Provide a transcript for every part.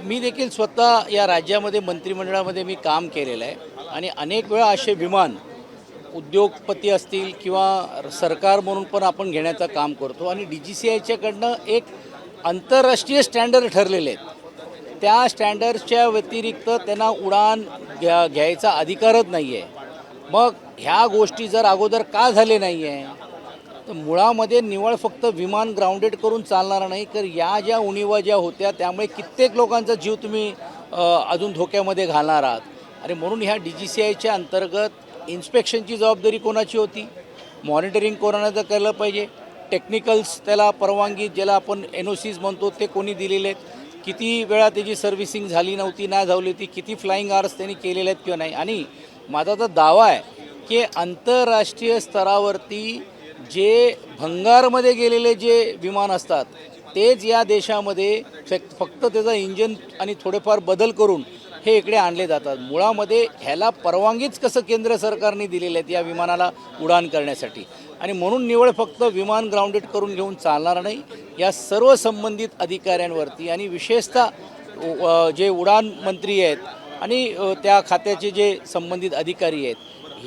मी देखील स्वतः या राज्यामध्ये मंत्रिमंडळामध्ये मी काम केलेलं आहे आणि अनेक वेळा असे विमान उद्योगपती असतील किंवा सरकार म्हणून पण आपण घेण्याचं काम करतो आणि DGCAच्याकडनं एक आंतरराष्ट्रीय स्टँडर्ड ठरलेले आहेत. त्या स्टँडर्डच्या व्यतिरिक्त त्यांना उडान घ्यायचा अधिकारच नाही आहे. मग ह्या गोष्टी जर अगोदर का झाले नाही आहे, तर मुळामध्ये निवळ फक्त विमान ग्राउंडेड करून चालणार नाही, तर या ज्या उणिवा ज्या होत्या त्यामुळे कित्येक लोकांचा जीव तुम्ही अजून धोक्यामध्ये घालणार आहात. आणि म्हणून ह्या DGCAच्या अंतर्गत इन्स्पेक्शनची जबाबदारी कोणाची होती, मॉनिटरिंग कोणाला केलं पाहिजे, टेक्निकल्स त्याला परवानगी ज्याला आपण NOCs म्हणतो ते कोणी दिलेले आहेत, किती वेळा त्याची सर्व्हिसिंग झाली नव्हती नाही झाली होती, किती फ्लाईंग आवर्स त्यांनी केलेले आहेत किंवा नाही. आणि माझा तर दावा आहे की आंतरराष्ट्रीय स्तरावरती जे भंगारमध्ये गेलेले जे विमान असतात तेच या देशामध्ये फक्त त्याचा इंजिन आणि थोडेफार बदल करून हे इकडे आणले जातात. मुळामध्ये ह्याला परवानगीच कसं केंद्र सरकारने दिलेले आहेत या विमानाला उडान करण्यासाठी. आणि म्हणून निवळ फक्त विमान ग्राउंडेड करून घेऊन चालणार नाही, या सर्व संबंधित अधिकाऱ्यांवरती आणि विशेषतः जे उडान मंत्री आहेत आणि त्या खात्याचे जे संबंधित अधिकारी आहेत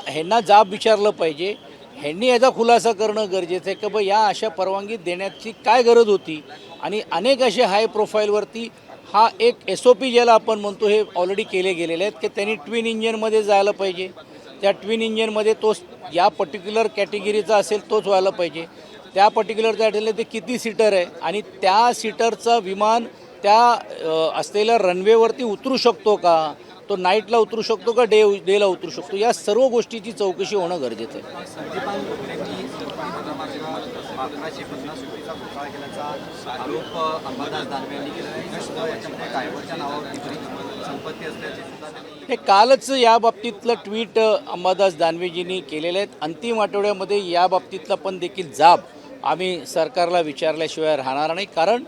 ह्यांना जाब विचारलं पाहिजे. ह्यांनी याचा खुलासा करणं गरजेचं आहे की बा या अशा परवानगी देण्याची काय गरज होती. आणि अनेक असे हाय प्रोफाईलवरती हा एक SOP ज्याला आपण म्हणतो हे ऑलरेडी केले गेलेले आहेत की त्यांनी ट्विन इंजिनमध्ये जायला पाहिजे. त्या ट्विन इंजिनमध्ये तोच या पर्टिक्युलर कॅटेगरीचा असेल तोच व्हायला पाहिजे. त्या पर्टिक्युलर त्या ते किती सीटर आहे आणि त्या सीटरचा विमान त्या असलेल्या रनवेवरती उतरू शकतो का, तो नाईटला उतरू शकतो का डेला उतरू शकतो, या सर्व गोष्टीची चौकशी होणं गरजेचं आहे. हे कालच या बाबतीतलं ट्विट अंबादास दानवेजींनी केलेलं आहे. अंतिम आठवड्यामध्ये या बाबतीतला पण देखील जाब आम्ही सरकारला विचारल्याशिवाय राहणार नाही. कारण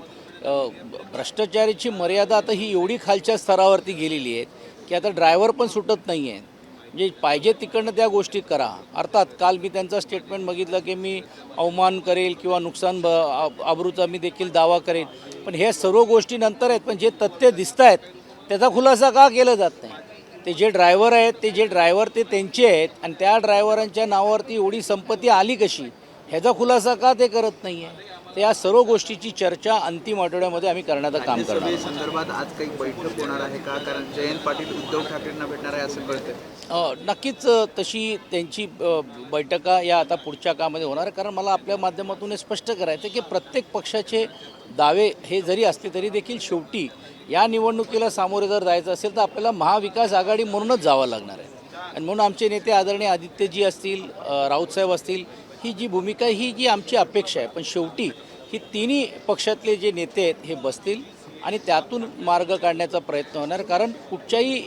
भ्रष्टाचाराची मर्यादा आता ही एवढी खालच्या स्तरावरती गेलेली आहे की आता ड्रायव्हर पण सुटत नाही आहे. म्हणजे पाहिजे तिकडनं त्या गोष्टी करा. अर्थात काल मी त्यांचा स्टेटमेंट बघितलं की मी अवमान करेल किंवा नुकसान आबरूचा मी देखील दावा करेन, पण हे सर्व गोष्टी नंतर आहेत. पण जे तथ्य दिसत आहेत त्याचा खुलासा का केला जात नाही. ते जे ड्रायव्हर आहेत ते त्यांचे आहेत आणि त्या ड्रायव्हरांच्या नावावरती एवढी संपत्ती आली कशी ह्याचा खुलासा का ते करत नाही आहे. तर या सर्व गोष्टीची चर्चा अंतिम आठवड्यामध्ये आम्ही करण्याचं काम करणार. संदर्भात आज काही बैठक होणार आहे का, कारण जयंत पाटील उद्धव ठाकरेंना भेटणार आहे असं कळतं. नक्कीच तशी त्यांची बैठका या आता पुढच्या कामामध्ये होणार आहे. कारण मला आपल्या माध्यमातून हे स्पष्ट करायचं की प्रत्येक पक्षाचे दावे हे जरी असले तरी देखील शेवटी या निवडणुकीला सामोरे जर जायचं असेल तर आपल्याला महाविकास आघाडी म्हणूनच जावं लागणार आहे. आणि म्हणून आमचे नेते आदरणीय आदित्यजी असतील, राऊतसाहेब असतील, ही जी भूमिका ही जी आमची अपेक्षा आहे. पण शेवटी ही तिन्ही पक्षातले जे नेते आहेत हे बसतील आणि त्यातून मार्ग काढण्याचा प्रयत्न होणार. कारण कुठच्याही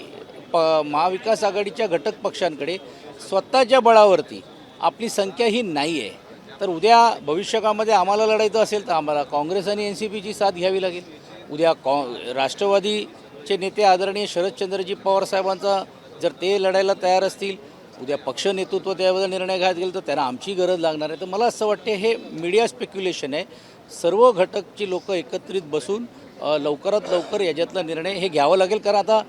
महाविकास आघाडीच्या घटक पक्षांकडे स्वतःच्या बळावरती आपली संख्या ही नाही आहे. तर उद्या भविष्यकाळामध्ये आम्हाला लढायचं असेल तर आम्हाला काँग्रेस आणि NCPची साथ घ्यावी लागेल. उद्या राष्ट्रवादीचे नेते आदरणीय शरदचंद्रजी पवार साहेबांचा जर ते लढायला तयार असतील, उद्या पक्ष नेतृत्व त्याबद्दल निर्णय घ्यायला गेलं तर त्यांना आमची गरज लागणार आहे. तर मला असं वाटते हे मीडिया स्पेक्युलेशन आहे. सर्व घटकची लोक एकत्रित बसून लवकरात लवकर याच्यातला निर्णय हे घ्यावं लागेल. कारण आता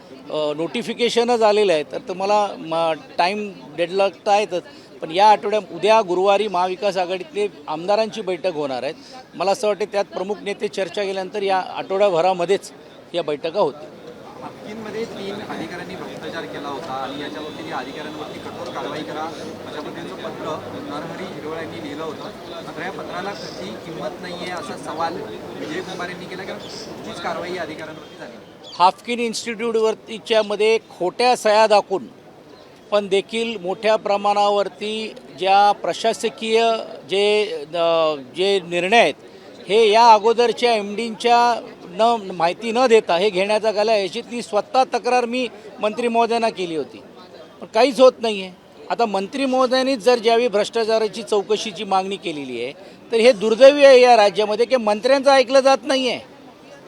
नोटिफिकेशनच आलेलं आहे तर तुम्हाला टाईम डेडलॉक तर आहेतच. पण या आठवड्यात उद्या गुरुवारी महाविकास आघाडीतले आमदारांची बैठक होणार आहेत. मला असं वाटते त्यात प्रमुख नेते चर्चा केल्यानंतर या आठवड्याभरामध्येच या बैठका होतील. हाफकिनमध्ये 3 अधिकाऱ्यांनी भ्रष्टाचार केला होता आणि याच्यावरती अधिकाऱ्यांवरती कठोर कारवाई करा अशा पद्धतीचं पत्र नरहरी हिरवळ यांनी लिहिलं होतं. मात्र या पत्राला कशी किंमत नाही आहे असा सवाल विजय कुमार यांनी केला. कारण कुठलीच कारवाई अधिकाऱ्यांवरती झाली. हाफकिन इन्स्टिट्यूटवरतीच्यामध्ये खोट्या सह्या दाखवून पण देखील मोठ्या प्रमाणावरती ज्या प्रशासकीय जे निर्णय आहेत हे या अगोदरच्या MDंच्या माहिती न देता हे घेण्याचा आला. याची स्वतः तक्रार मी मंत्री महोदयांना केली होती, पण काहीच होत नाही आहे. आता मंत्री महोदयांनीच जर ज्यावेळी भ्रष्टाचाराची चौकशीची मागणी केलेली आहे तर हे दुर्दैवी आहे या राज्यामध्ये की मंत्र्यांचं ऐकलं जात नाही आहे.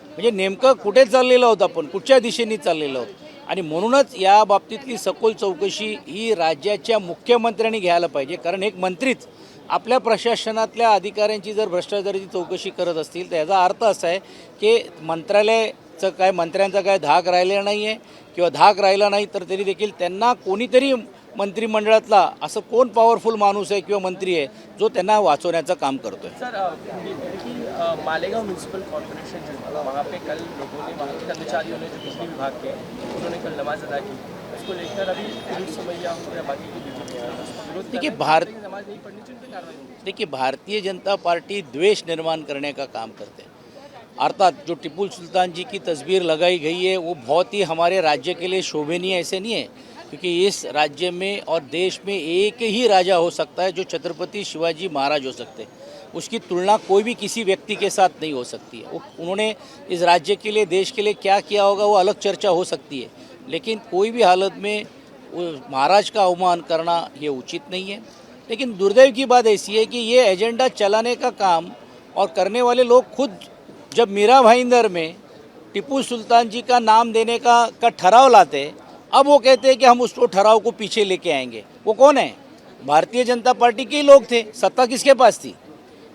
म्हणजे नेमकं कुठे चाललेलं होतं, आपण कुठच्या दिशेने चाललेलं होतं. आणि म्हणूनच या बाबतीतली सखोल चौकशी ही राज्याच्या मुख्यमंत्र्यांनी घ्यायला पाहिजे. कारण एक मंत्रीच आपल्या प्रशासनातल्या अधिकाऱ्यांची जर भ्रष्टाचाराची चौकशी करत असतील तर याचा अर्थ असा आहे की मंत्रालय त्यांचं काय मंत्र्यांचा काय धाक राहिलेला नाही आहे किंवा धाक राहिला नाही तर तरी देखील त्यांना कोणीतरी मंत्रिमंडळातला असं कोण पॉवरफुल माणूस आहे किंवा मंत्री आहे जो त्यांना वाचवण्याचं काम करतो आहे। सर कि मालेगांव म्यूनसिपल कॉर्पोरेशन जो है वहाँ पे कल लोगों ने, वहाँ के कर्मचारियों ने, जो बिजली विभाग के, उन्होंने कल नमाज अदा की। इसको लेकर अभी पुलिस समैया या बाकी की विरोध देखिए नमाज नहीं पढ़नी चाहिए, उन पे कार्रवाई होगी। देखिए भारतीय जनता पार्टी द्वेष निर्माण करने का काम करते हैं। अर्थात जो टिप्पू सुल्तान जी की तस्वीर लगाई गई है वो बहुत ही हमारे राज्य के लिए शोभनीय ऐसे नहीं है, क्योंकि इस राज्य में और देश में एक ही राजा हो सकता है जो छत्रपति शिवाजी महाराज हो सकते हैं। उसकी तुलना कोई भी किसी व्यक्ति के साथ नहीं हो सकती है। उन्होंने इस राज्य के लिए, देश के लिए क्या किया होगा वो अलग चर्चा हो सकती है, लेकिन कोई भी हालत में महाराज का अवमान करना ये उचित नहीं है। लेकिन दुर्दैव की बात ऐसी है कि ये एजेंडा चलाने का काम और करने वाले लोग खुद जब मीरा भाईंदर में टिप्पू सुल्तान जी का नाम देने का ठराव लाते, अब वो कहते हैं कि हम उसको ठराव को पीछे लेके आएंगे। वो कौन है? भारतीय जनता पार्टी के ही लोग थे, सत्ता किसके पास थी?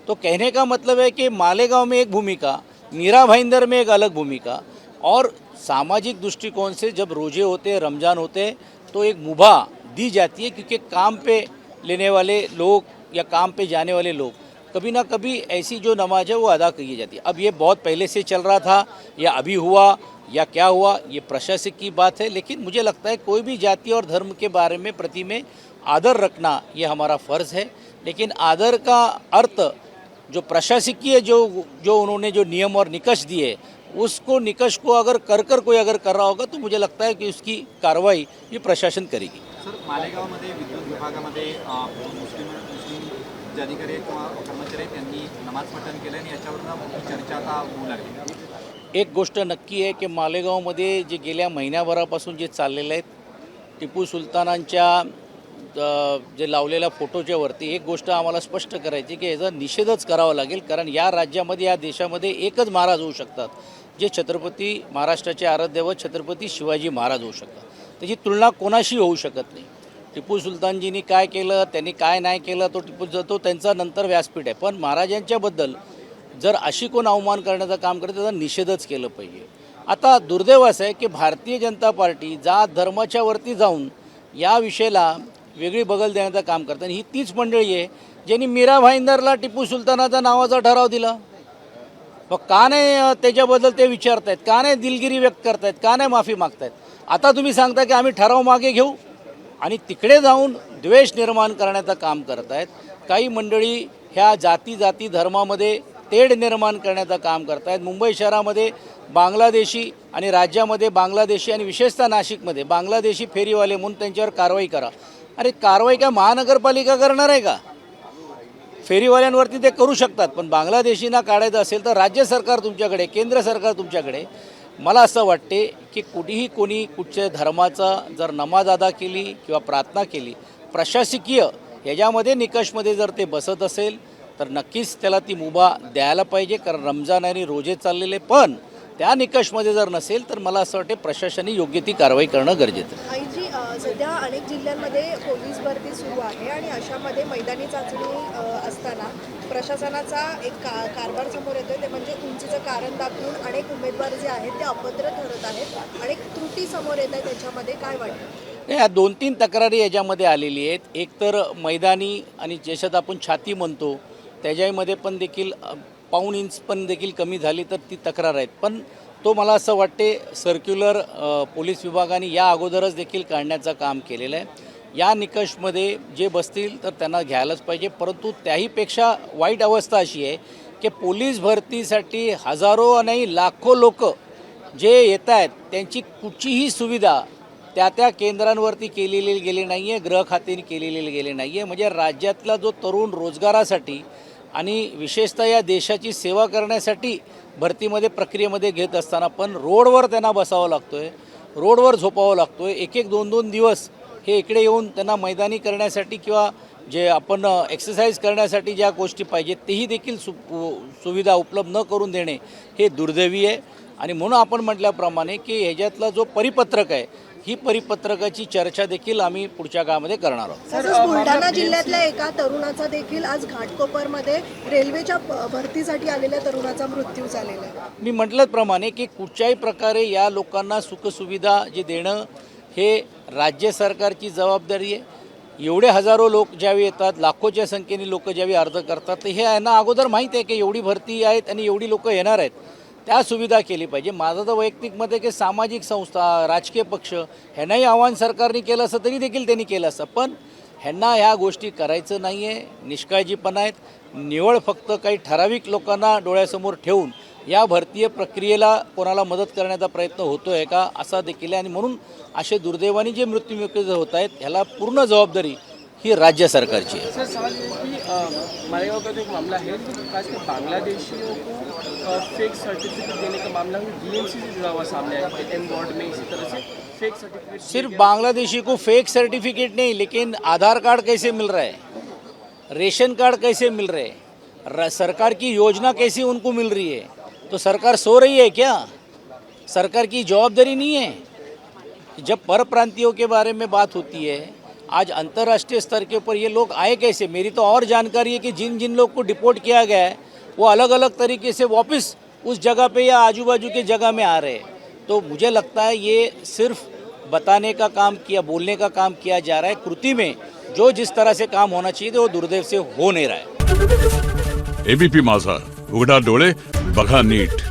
तो कहने का मतलब है कि मालेगांव में एक भूमिका, मीरा भाईंदर में एक अलग भूमिका, और सामाजिक दृष्टिकोण से जब रोजे होते हैं, रमज़ान होते हैं, तो एक मुभा दी जाती है, क्योंकि काम पे लेने वाले लोग या काम पे जाने वाले लोग कभी ना कभी ऐसी जो नमाज है वो अदा की जाती है। अब ये बहुत पहले से चल रहा था या अभी हुआ या क्या हुआ, ये प्रशासक की बात है, लेकिन मुझे लगता है कोई भी जाति और धर्म के बारे में प्रति में आदर रखना ये हमारा फ़र्ज़ है। लेकिन आदर का अर्थ जो प्रशासकीय जो उन्होंने जो नियम और निकष दिए, उसको निकष को अगर कर कोई अगर कर रहा होगा तो मुझे लगता है कि उसकी कार्रवाई ये प्रशासन करेगी। सर, मालेगावमध्ये विद्युत विभागामध्ये मुस्लिम जे अधिकारी आहेत किंवा कर्मचारी आहेत त्यांनी नमाज पठण केलं आणि याच्यावरून मोठी चर्चा आता होऊ लागली। एक गोष्ट नक्की आहे की मालेगावमध्ये जे गेल्या महिन्याभरापासून जे चाललेलं आहेत टिपू सुलतानांच्या जे लावलेल्या फोटोच्या वरती एक गोष्ट आम्हाला स्पष्ट करायची की याचा निषेधच करावा लागेल, कारण या राज्यामध्ये, या देशामध्ये एकच महाराज होऊ शकतात जे छत्रपती, महाराष्ट्राचे आराध्यदैवत छत्रपती शिवाजी महाराज होऊ शकतात। त्याची तुलना कोणाशी होऊ शकत नाही। टिपू सुलतानजींनी काय केलं, त्यांनी काय नाही केलं, तो त्यांचा नंतर व्यासपीठ आहे, पण महाराजांच्याबद्दल जर अशी कोण अवमान करण्याचं काम करते त्याचा निषेधच केलं पाहिजे। आता दुर्दैव असं आहे की भारतीय जनता पार्टी जात धर्माच्या वरती जाऊन या विषयाला वेगळी बगल देण्याचं काम करतात। ही तीच मंडळी आहे ज्यांनी मीरा भाईंदरला टिपू सुलतानाचा नावाचा ठराव दिला, मग का नाही त्याच्याबद्दल ते विचारतायत, का नाही दिलगिरी व्यक्त करतायत, का नाही माफी मागतायत? आता तुम्ही सांगता की आम्ही ठराव मागे घेऊ आणि तिकडे जाऊन द्वेष निर्माण करण्याचं काम करतायत। काही मंडळी ह्या जाती धर्मामध्ये तेढ निर्माण करण्याचं काम करतायत। मुंबई शहरामध्ये बांगलादेशी आणि राज्यामध्ये बांगलादेशी आणि विशेषतः नाशिकमध्ये बांगलादेशी फेरीवाले म्हणून त्यांच्यावर कारवाई करा। अरे कारवाई काय महानगरपालिका करणार आहे का? फेरीवाल्यांवरती ते करू शकतात, पण बांगलादेशींना काढायचं असेल तर राज्य सरकार तुमच्याकडे, केंद्र सरकार तुमच्याकडे। मला असं वाटते की कुठेही कोणी कुठच्या धर्माचा जर नमाज अदा केली किंवा प्रार्थना केली, प्रशासकीय ह्याच्यामध्ये निकषमध्ये जर ते बसत असेल तर नक्कीच त्याला ती मुभा द्यायला पाहिजे, कारण रमजान आणि रोजे चाललेले, पण त्या निकषमध्ये जर नसेल तर मला असं वाटते प्रशासनाने योग्य ती कारवाई करणं गरजेचं आहे। आईजी, सध्या अनेक जिल्ह्यांमध्ये पोलीस भरती सुरू आहे आणि अशामध्ये मैदानी चाचणी असताना प्रशासनाचा एक कारभार समोर येतोय, ते म्हणजे उंचीचं कारण दाखवून अनेक उमेदवार जे आहेत ते अभद्र ठरत आहेत, अनेक त्रुटी समोर येत आहेत। त्याच्यामध्ये काय वाटतं? या 2-3 तक्रारी याच्यामध्ये आलेली आहेत। एक तर मैदानी आणि ज्याच्यात आपण छाती म्हणतो त्याच्यामध्ये पण देखील पाऊण इंच पण देखील कमी झाली तर ती तक्रार आहेत, पण तो मला असं वाटते सर्क्युलर पोलीस विभागाने या अगोदरच देखील काढण्याचं काम केलेलं आहे। या निकषमध्ये जे बसतील तर त्यांना घ्यायलाच पाहिजे, परंतु त्याहीपेक्षा वाईट अवस्था अशी आहे की पोलीस भरतीसाठी हजारो नाही लाखो लोक जे येत आहेत त्यांची कुठचीही सुविधा त्या केंद्रांवरती केलेली गेली नाही आहे, गृह खात्याने केलेली गेली नाही आहे। म्हणजे राज्यातला जो तरुण रोजगारासाठी आणि विशेषतः या देशाची सेवा करण्यासाठी भरतीमध्ये प्रक्रियेमध्ये घेत असताना पण रोडवर त्यांना बसावं लागतो आहे, रोडवर झोपावं लागतो आहे। 1-1, 2-2 दिवस हे इकडे येऊन त्यांना मैदानी करण्यासाठी किंवा जे आपण एक्सरसाइज करण्यासाठी ज्या गोष्टी पाहिजेत तेही देखील सुविधा उपलब्ध न करून देणे हे दुर्दैवी आहे। आणि म्हणून आपण म्हटल्याप्रमाणे की ह्याच्यातला जो परिपत्रक आहे ही परिपत्रकाची चर्चा देखील आम्ही पुढच्या काळामध्ये करणार आहोत. तसंच बुलढाणा जिल्ह्यातल्या एका तरुणाचा देखील आज घाटकोपरमध्ये रेल्वेच्या भरतीसाठी आलेल्या तरुणाचा मृत्यू झालेला आहे. मी म्हटल्याप्रमाणे की कुठच्याही प्रकारे या लोकांना सुखसुविधा जे देणं हे राज्य सरकारची जबाबदारी आहे. एवढे हजारो लोक ज्यावेळी येतात, लाखोच्या संख्येने लोक ज्यावेळी अर्ज करतात, तर हे यांना अगोदर माहीत आहे की एवढी भरती आहेत आणि एवढी लोक येणार आहेत, त्या सुविधा केली पाहिजे. माझं तर वैयक्तिक मत आहे की सामाजिक संस्था, राजकीय पक्ष ह्यांनाही आव्हान सरकारने केलं असतं तरी देखील त्यांनी केलं असतं, पण ह्यांना ह्या गोष्टी करायचं नाही आहे. निष्काळजीपणा आहेत. निवळ फक्त काही ठराविक लोकांना डोळ्यासमोर ठेवून या भरतीय प्रक्रियेला कोणाला मदत करण्याचा प्रयत्न होतो आहे का असा देखील आहे. आणि म्हणून असे दुर्दैवाने जे मृत्यूमुखी होत आहेत ह्याला पूर्ण जबाबदारी ही राज्य सरकारची आहे. सर सवाल ये है कि मालेगांव का जो एक मामला है तो खासकर बांग्लादेशियों को फेक सर्टिफिकेट देने का मामला डीएमसी से जुड़ा हुआ सामने आया है। एम वार्ड में इसी तरह से फेक सर्टिफिकेट सिर्फ बांग्लादेशी को फेक सर्टिफिकेट नहीं, लेकिन आधार कार्ड कैसे मिल रहा है, रेशन कार्ड कैसे मिल रहे हैं, सरकार की योजना कैसी उनको मिल रही है, तो सरकार सो रही है क्या? सरकार की जवाबदारी नहीं है? जब परप्रांतियों के बारे में बात होती है, आज अंतर्राष्ट्रीय स्तर के ऊपर ये लोग आए कैसे? मेरी तो और जानकारी है कि जिन जिन लोग को डिपोर्ट किया गया है वो अलग अलग तरीके से वापस उस जगह पे या आजू बाजू के जगह में आ रहे हैं. तो मुझे लगता है ये सिर्फ बताने का काम किया, बोलने का काम किया जा रहा है. कृति में जो जिस तरह से काम होना चाहिए तो वो दुर्दैव से हो नहीं रहा है. एबीपी माझा, उघडा डोळे बघा नीट.